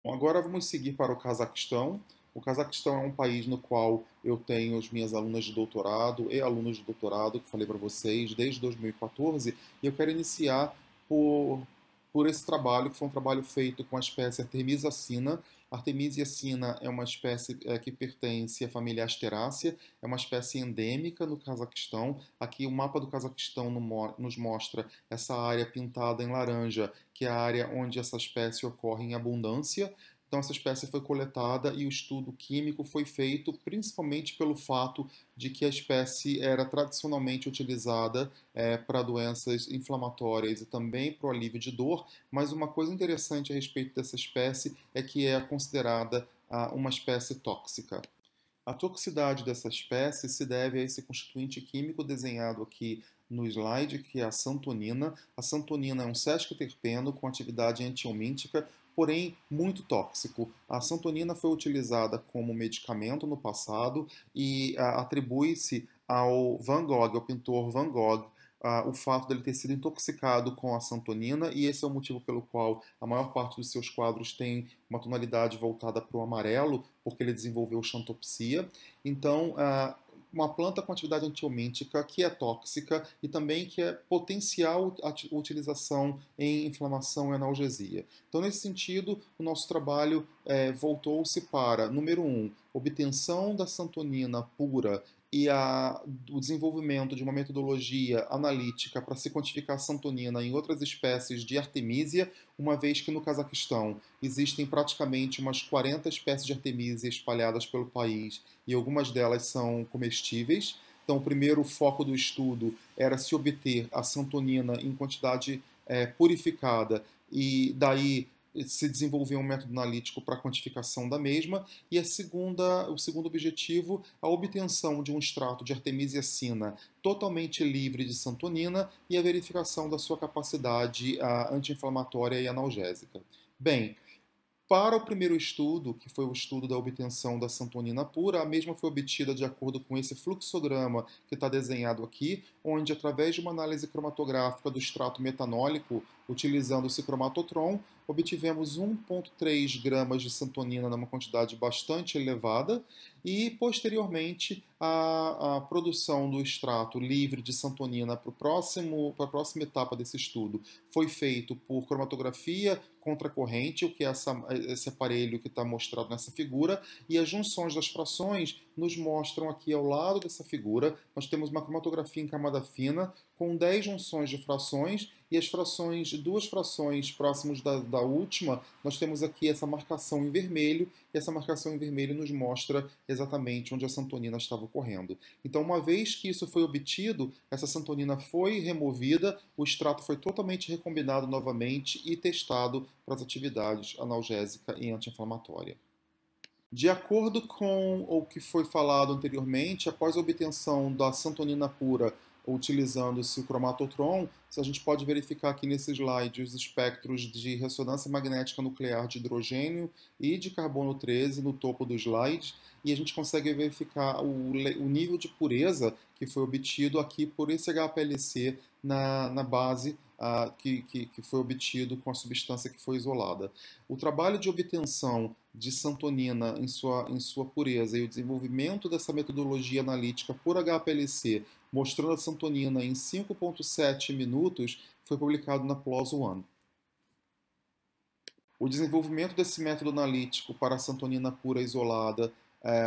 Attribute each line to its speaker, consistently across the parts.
Speaker 1: Bom, agora vamos seguir para o Cazaquistão. O Cazaquistão é um país no qual eu tenho as minhas alunas de doutorado e alunos de doutorado, que falei para vocês, desde 2014, e eu quero iniciar por, por esse trabalho, que foi um trabalho feito com a espécie Artemisia sina. Artemisia sina é uma espécie que pertence à família Asterácea, é uma espécie endêmica no Cazaquistão. Aqui o mapa do Cazaquistão nos mostra essa área pintada em laranja, que é a área onde essa espécie ocorre em abundância. Então, essa espécie foi coletada e o estudo químico foi feito principalmente pelo fato de que a espécie era tradicionalmente utilizada para doenças inflamatórias e também para o alívio de dor, mas uma coisa interessante a respeito dessa espécie é que é considerada uma espécie tóxica. A toxicidade dessa espécie se deve a esse constituinte químico desenhado aqui no slide, que é a santonina. A santonina é um sesquiterpeno com atividade antiomíntica, porém muito tóxico. A santonina foi utilizada como medicamento no passado e atribui-se ao Van Gogh, ao pintor Van Gogh, o fato dele ter sido intoxicado com a santonina, e esse é o motivo pelo qual a maior parte dos seus quadros tem uma tonalidade voltada para o amarelo, porque ele desenvolveu xantopsia. Então, uma planta com atividade antiomíntica que é tóxica e também que é potencial a utilização em inflamação e analgesia. Então, nesse sentido, o nosso trabalho voltou-se para, número um, obtenção da santonina pura e o desenvolvimento de uma metodologia analítica para se quantificar a santonina em outras espécies de Artemisia, uma vez que no Cazaquistão existem praticamente umas 40 espécies de Artemisia espalhadas pelo país e algumas delas são comestíveis. Então, o primeiro foco do estudo era se obter a santonina em quantidade purificada e daí se desenvolver um método analítico para a quantificação da mesma, e o segundo objetivo, a obtenção de um extrato de Artemisia sina totalmente livre de santonina e a verificação da sua capacidade anti-inflamatória e analgésica. Bem, para o primeiro estudo, que foi o estudo da obtenção da santonina pura, a mesma foi obtida de acordo com esse fluxograma que está desenhado aqui, onde, através de uma análise cromatográfica do extrato metanólico, utilizando o cicromatotron, obtivemos 1,3 gramas de santonina numa quantidade bastante elevada, e, posteriormente, a produção do extrato livre de santonina para a próxima etapa desse estudo foi feito por cromatografia contracorrente, o que é esse aparelho que está mostrado nessa figura, e as junções das frações nos mostram aqui ao lado dessa figura. Nós temos uma cromatografia em camada fina com 10 junções de frações, e as frações, duas frações próximas da última, nós temos aqui essa marcação em vermelho, e essa marcação em vermelho nos mostra exatamente onde a santonina estava ocorrendo. Então, uma vez que isso foi obtido, essa santonina foi removida, o extrato foi totalmente recombinado novamente e testado para as atividades analgésica e anti-inflamatória. De acordo com o que foi falado anteriormente, após a obtenção da santonina pura utilizando-se o cromatotron, a gente pode verificar aqui nesse slide os espectros de ressonância magnética nuclear de hidrogênio e de carbono 13 no topo do slide, e a gente consegue verificar o nível de pureza que foi obtido aqui por esse HPLC na base que foi obtido com a substância que foi isolada. O trabalho de obtenção de santonina em sua pureza e o desenvolvimento dessa metodologia analítica por HPLC, mostrando a santonina em 5,7 minutos, foi publicado na PLOS ONE. O desenvolvimento desse método analítico para a santonina pura isolada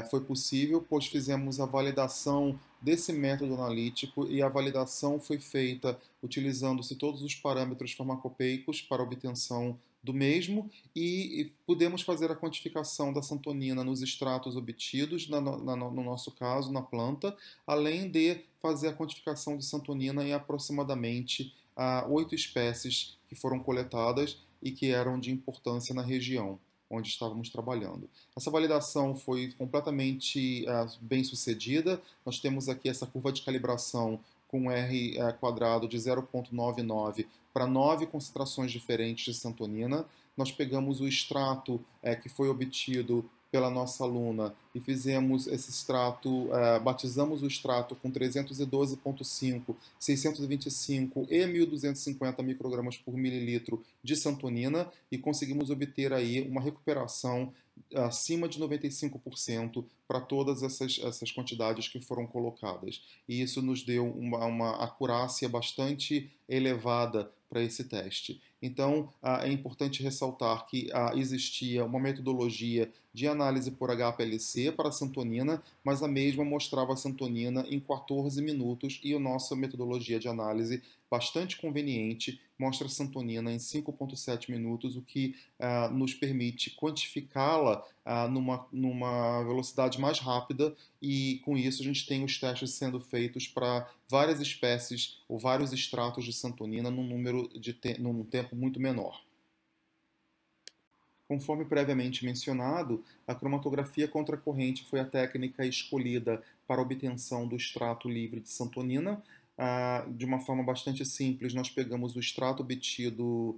Speaker 1: foi possível, pois fizemos a validação desse método analítico, e a validação foi feita utilizando-se todos os parâmetros farmacopeicos para obtenção do mesmo, e pudemos fazer a quantificação da santonina nos extratos obtidos, no nosso caso, na planta, além de fazer a quantificação de santonina em aproximadamente 8 espécies que foram coletadas e que eram de importância na região onde estávamos trabalhando. Essa validação foi completamente bem sucedida. Nós temos aqui essa curva de calibração com R quadrado de 0,99 para 9 concentrações diferentes de santonina. Nós pegamos o extrato que foi obtido pela nossa aluna e fizemos esse extrato, batizamos o extrato com 312,5, 625 e 1.250 microgramas por mililitro de santonina e conseguimos obter aí uma recuperação acima de 95% para todas essas quantidades que foram colocadas. E isso nos deu uma acurácia bastante elevada para esse teste. Então, é importante ressaltar que existia uma metodologia de análise por HPLC para a santonina, mas a mesma mostrava a santonina em 14 minutos e a nossa metodologia de análise, bastante conveniente, mostra a santonina em 5,7 minutos, o que nos permite quantificá-la numa velocidade mais rápida e com isso a gente tem os testes sendo feitos para várias espécies ou vários extratos de santonina num tempo muito menor. Conforme previamente mencionado, a cromatografia contracorrente foi a técnica escolhida para a obtenção do extrato livre de santonina. De uma forma bastante simples, nós pegamos o extrato obtido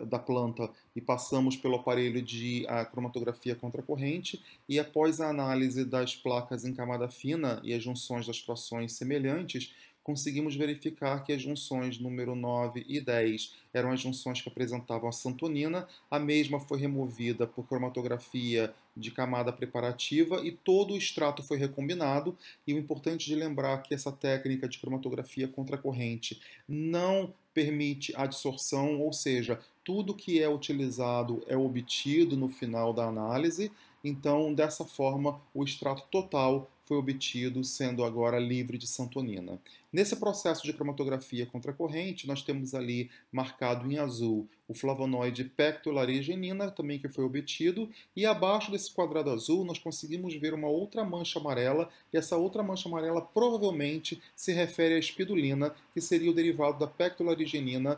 Speaker 1: da planta e passamos pelo aparelho de cromatografia contracorrente e após a análise das placas em camada fina e as junções das frações semelhantes, conseguimos verificar que as junções número 9 e 10 eram as junções que apresentavam a santonina, a mesma foi removida por cromatografia de camada preparativa e todo o extrato foi recombinado. E o importante de lembrar que essa técnica de cromatografia contracorrente não permite adsorção, ou seja, tudo que é utilizado é obtido no final da análise. Então, dessa forma, o extrato total foi obtido, sendo agora livre de santonina. Nesse processo de cromatografia contracorrente, nós temos ali marcado em azul o flavonoide pectolarigenina, também que foi obtido, e abaixo desse quadrado azul nós conseguimos ver uma outra mancha amarela, e essa outra mancha amarela provavelmente se refere à espidulina, que seria o derivado da pectolarigenina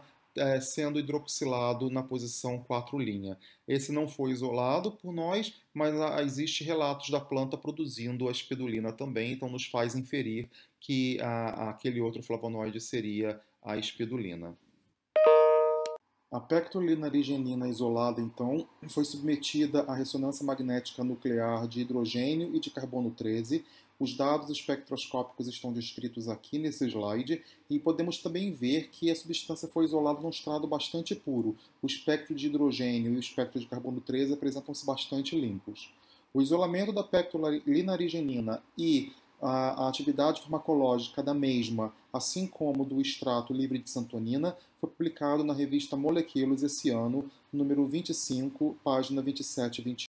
Speaker 1: sendo hidroxilado na posição 4'. Esse não foi isolado por nós, mas existe relatos da planta produzindo a espidulina também, então nos faz inferir que aquele outro flavonoide seria a espidulina. A pectolinarigenina isolada, então, foi submetida à ressonância magnética nuclear de hidrogênio e de carbono 13. Os dados espectroscópicos estão descritos aqui nesse slide e podemos também ver que a substância foi isolada num estado bastante puro. O espectro de hidrogênio e o espectro de carbono 13 apresentam-se bastante limpos. O isolamento da pectolinarigenina e a atividade farmacológica da mesma, assim como do extrato livre de santonina, foi publicado na revista Molecules esse ano, número 25, página 27 e 28.